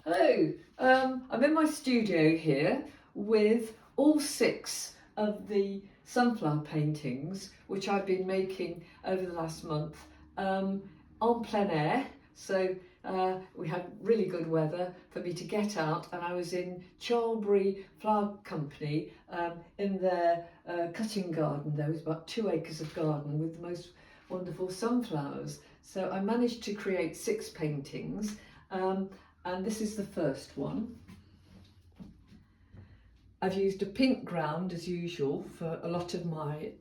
Hello, I'm in my studio here with all 6 of the sunflower paintings which I've been making over the last month en plein air. So we had really good weather for me to get out, and I was in Charlbury Flower Company in their cutting garden. There was about 2 acres of garden with the most wonderful sunflowers. So I managed to create 6 paintings. And this is the first one. I've used a pink ground as usual for a lot of my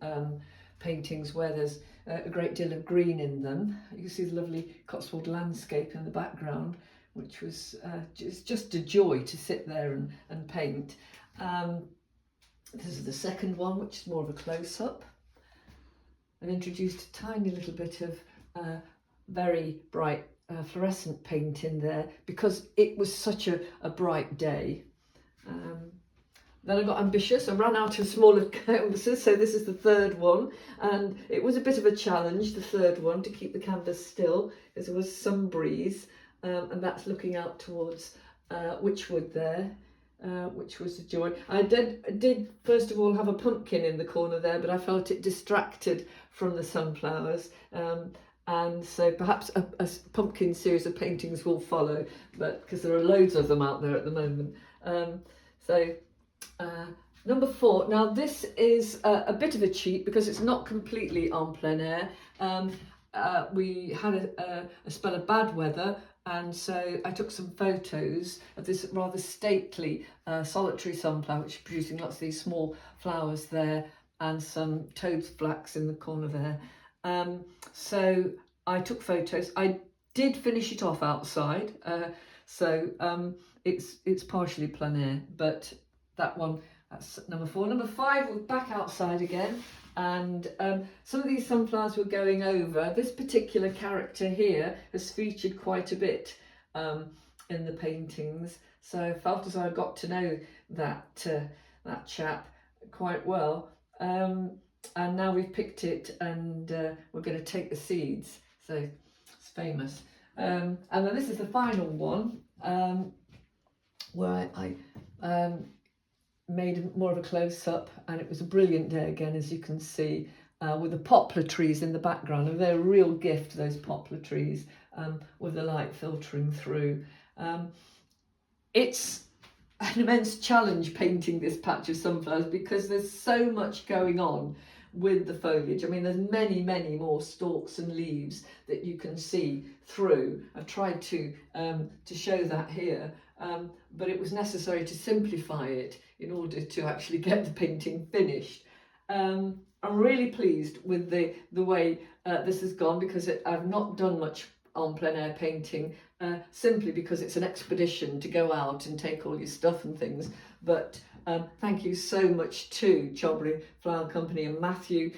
paintings where there's a great deal of green in them. You can see the lovely Cotswold landscape in the background, which was just a joy to sit there and paint. This is the second one, which is more of a close-up. I've introduced a tiny little bit of very bright fluorescent paint in there because it was such a bright day. Then I got ambitious. I ran out of smaller canvases, so this is the third one, and it was a bit of a challenge, the third one, to keep the canvas still because there was some breeze, and that's looking out towards Witchwood there, which was a joy. I did first of all have a pumpkin in the corner there, but I felt it distracted from the sunflowers. And so perhaps a pumpkin series of paintings will follow, but because there are loads of them out there at the moment. Number 4. Now this is a bit of a cheat because it's not completely en plein air. We had a spell of bad weather, and so I took some photos of this rather stately solitary sunflower, which is producing lots of these small flowers there, and some toad's flax in the corner there. So I took photos. I did finish it off outside, it's partially plein air, but that one, that's number 4. Number 5 was back outside again, and some of these sunflowers were going over. This particular character here has featured quite a bit in the paintings, so I felt as though I got to know that chap quite well. And now we've picked it, and we're going to take the seeds, so it's famous. And then this is the final one, where I made more of a close-up, and it was a brilliant day again, as you can see, with the poplar trees in the background, and they're a real gift, those poplar trees, with the light filtering through. It's an immense challenge painting this patch of sunflowers because there's so much going on with the foliage. I mean, there's many more stalks and leaves that you can see through. I've tried to show that here, but it was necessary to simplify it in order to actually get the painting finished. I'm really pleased with the way this has gone, because I've not done much en plein air painting, simply because it's an expedition to go out and take all your stuff and things. But thank you so much to Charlbury Flower Company and Matthew,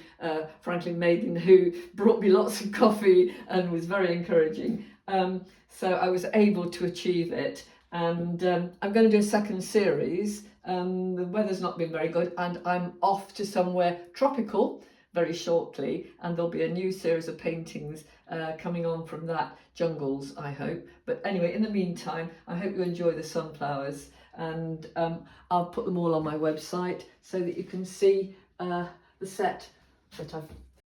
Franklin Maiden, who brought me lots of coffee and was very encouraging. So I was able to achieve it, and I'm going to do a second series. The weather's not been very good, and I'm off to somewhere tropical very shortly, and there'll be a new series of paintings coming on from that, jungles, I hope. But anyway, in the meantime, I hope you enjoy the sunflowers, and I'll put them all on my website so that you can see the set that I've